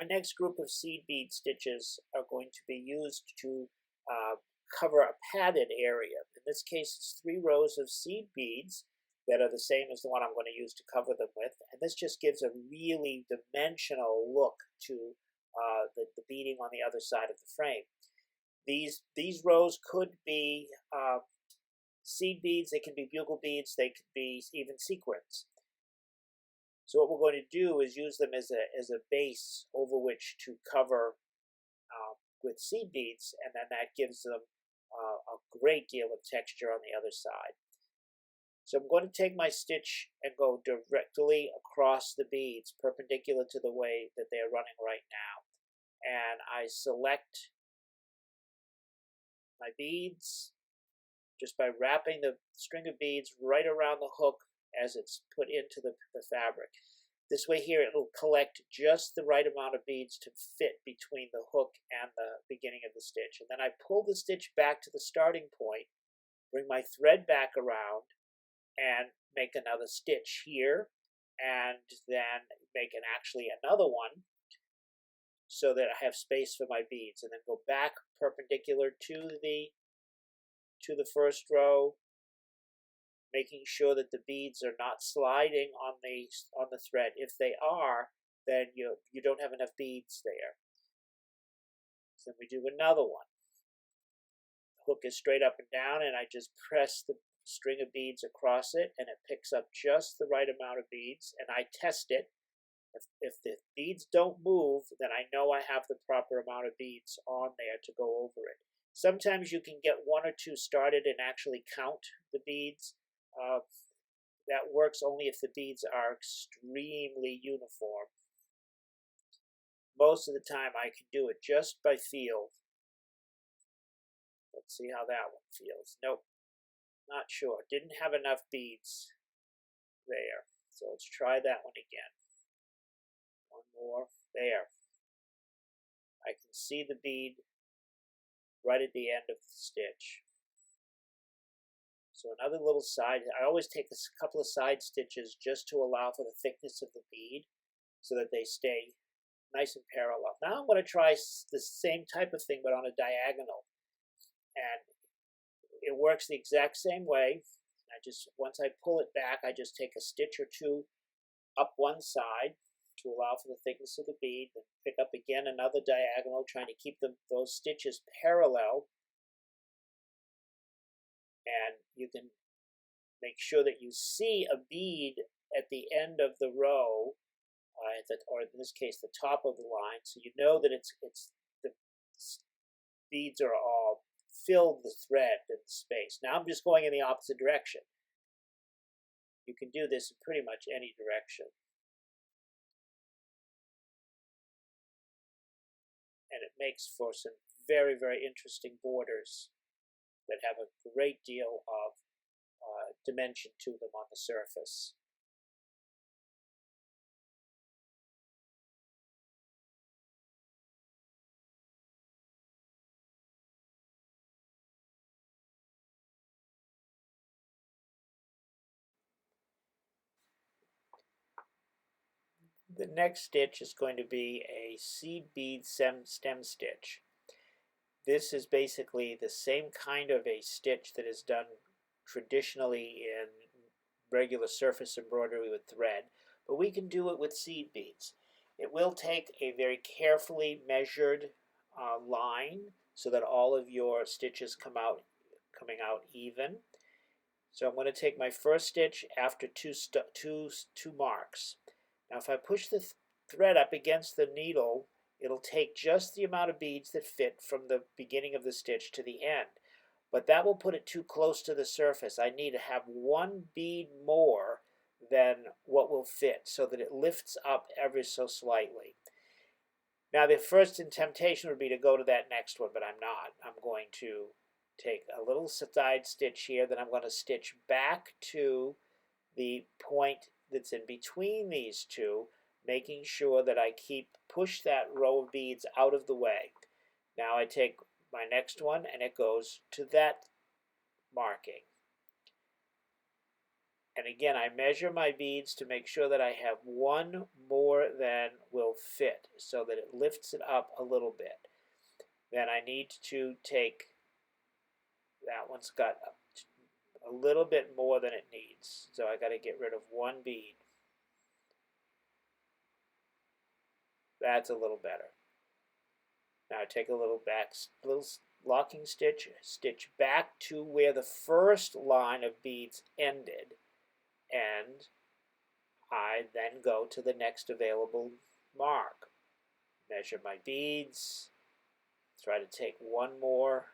Our next group of seed bead stitches are going to be used to cover a padded area. In this case, it's 3 rows of seed beads that are the same as the one I'm going to use to cover them with. And this just gives a really dimensional look to the beading on the other side of the frame. These rows could be seed beads, they can be bugle beads, they could be even sequins. So what we're going to do is use them as a base over which to cover with seed beads, and then that gives them a great deal of texture on the other side. So I'm going to take my stitch and go directly across the beads, perpendicular to the way that they're running right now. And I select my beads just by wrapping the string of beads right around the hook as it's put into the fabric. This way here it will collect just the right amount of beads to fit between the hook and the beginning of the stitch. And then I pull the stitch back to the starting point, bring my thread back around, and make another stitch here, and then make actually another one so that I have space for my beads, and then go back perpendicular to the first row, making sure that the beads are not sliding on the thread. If they are, then you don't have enough beads there. So then we do another one. The hook is straight up and down, and I just press the string of beads across it, and it picks up just the right amount of beads, and I test it. If the beads don't move, then I know I have the proper amount of beads on there to go over it. Sometimes you can get 1 or 2 started and actually count the beads. That works only if the beads are extremely uniform. Most of the time I can do it just by feel. Let's see how that one feels. Nope, not sure. Didn't have enough beads there. So let's try that one again. One more. There. I can see the bead right at the end of the stitch. So another little side, I always take a couple of side stitches just to allow for the thickness of the bead so that they stay nice and parallel. Now I'm going to try the same type of thing but on a diagonal. And it works the exact same way. Once I pull it back, I just take a stitch or 2 up one side to allow for the thickness of the bead, then pick up again another diagonal, trying to keep those stitches parallel. And you can make sure that you see a bead at the end of the row, or in this case, the top of the line, so you know that the beads are all filled the thread and the space. Now I'm just going in the opposite direction. You can do this in pretty much any direction. And it makes for some very, very interesting borders that have a great deal of dimension to them on the surface. The next stitch is going to be a seed bead stem stitch. This is basically the same kind of a stitch that is done traditionally in regular surface embroidery with thread, but we can do it with seed beads. It will take a very carefully measured line so that all of your stitches coming out even. So I'm going to take my first stitch after two marks. Now if I push the thread up against the needle, it'll take just the amount of beads that fit from the beginning of the stitch to the end. But that will put it too close to the surface. I need to have 1 bead more than what will fit so that it lifts up ever so slightly. Now the first temptation would be to go to that next one, but I'm not. I'm going to take a little side stitch here, then I'm going to stitch back to the point that's in between these two, making sure that I push that row of beads out of the way. Now I take my next one and it goes to that marking. And again, I measure my beads to make sure that I have 1 more than will fit. so that it lifts it up a little bit. Then I need to take, that one's got a little bit more than it needs, so I got to get rid of one bead. That's a little better. Now I take a little locking stitch, stitch back to where the first line of beads ended, and I then go to the next available mark. Measure my beads, try to take one more,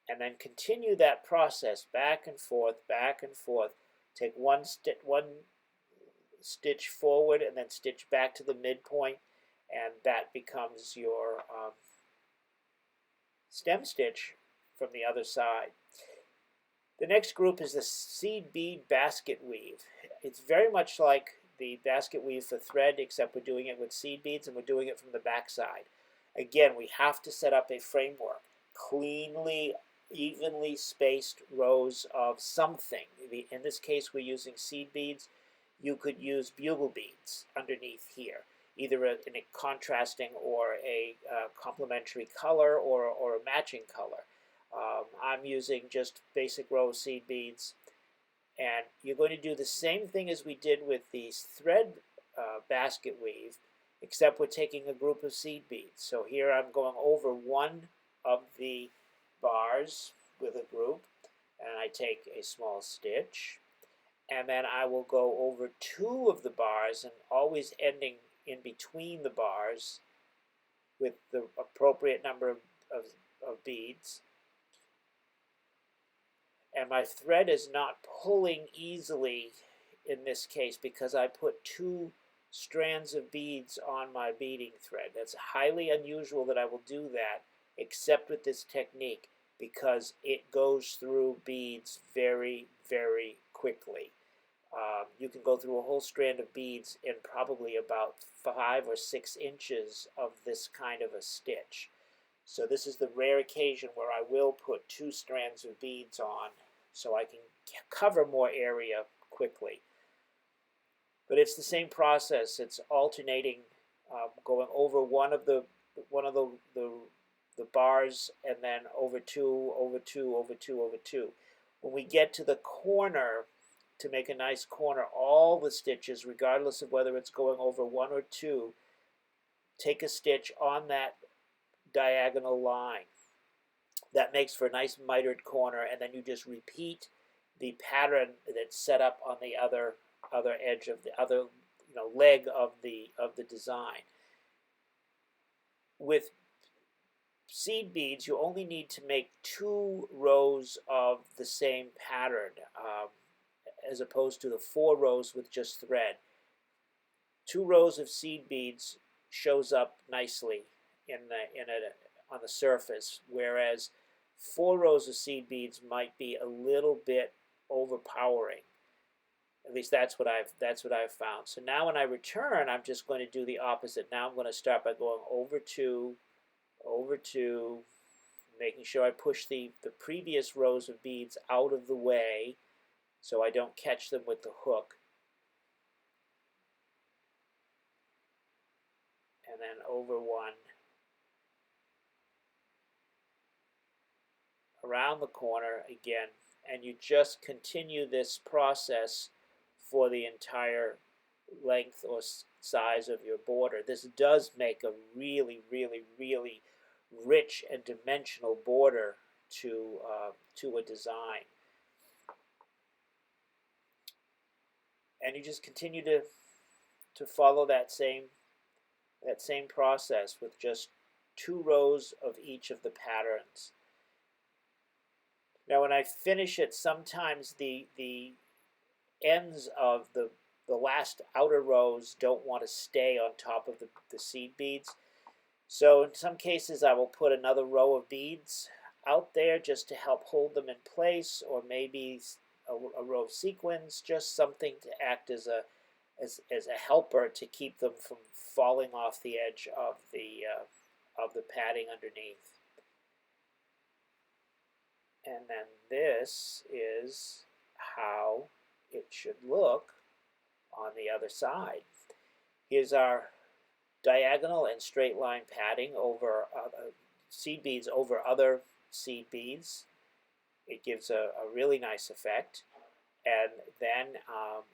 and then continue that process back and forth, back and forth. Take one stitch forward and then stitch back to the midpoint, and that becomes your stem stitch from the other side. The next group is the seed bead basket weave. It's very much like the basket weave for thread, except we're doing it with seed beads and we're doing it from the back side. Again, we have to set up a framework. Cleanly, evenly spaced rows of something. In this case, we're using seed beads. You could use bugle beads underneath here, either in a contrasting or a complementary color or a matching color. I'm using just basic row of seed beads. And you're going to do the same thing as we did with the thread basket weave, except we're taking a group of seed beads. So here I'm going over one of the bars with a group, and I take a small stitch, and then I will go over two of the bars, and always ending in between the bars with the appropriate number of beads. And my thread is not pulling easily in this case because I put two strands of beads on my beading thread. That's highly unusual that I will do that, except with this technique, because it goes through beads very, very quickly. You can go through a whole strand of beads in probably about 5 or 6 inches of this kind of a stitch. So this is the rare occasion where I will put two strands of beads on so I can cover more area quickly. But it's the same process. It's alternating, going over one of the bars, and then over two, over two, over two, over two. When we get to the corner, to make a nice corner, all the stitches, regardless of whether it's going over one or two, take a stitch on that diagonal line. That makes for a nice mitered corner, and then you just repeat the pattern that's set up on the other edge of the other leg of the design. With seed beads, you only need to make 2 rows of the same pattern, as opposed to the 4 rows with just thread. 2 rows of seed beads shows up nicely on the surface, whereas 4 rows of seed beads might be a little bit overpowering. At least that's what I've found. So now when I return, I'm just going to do the opposite. Now I'm going to start by going over 2, making sure I push the previous rows of beads out of the way so I don't catch them with the hook. And then over 1. Around the corner again, and you just continue this process for the entire length or size of your border. This does make a really, really, really rich and dimensional border to a design. And you just continue to follow that same process with just 2 rows of each of the patterns. Now when I finish it, sometimes the ends of the last outer rows don't want to stay on top of the seed beads. So in some cases I will put another row of beads out there just to help hold them in place, or maybe a row of sequins, just something to act as a helper to keep them from falling off the edge of the padding underneath. And then this is how it should look on the other side. Here's our diagonal and straight line padding over seed beads over other seed beads. It gives a really nice effect. And then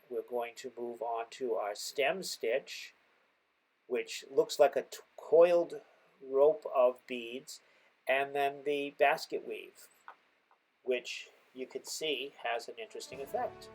we're going to move on to our stem stitch, which looks like a coiled rope of beads, and then the basket weave, which you can see has an interesting effect.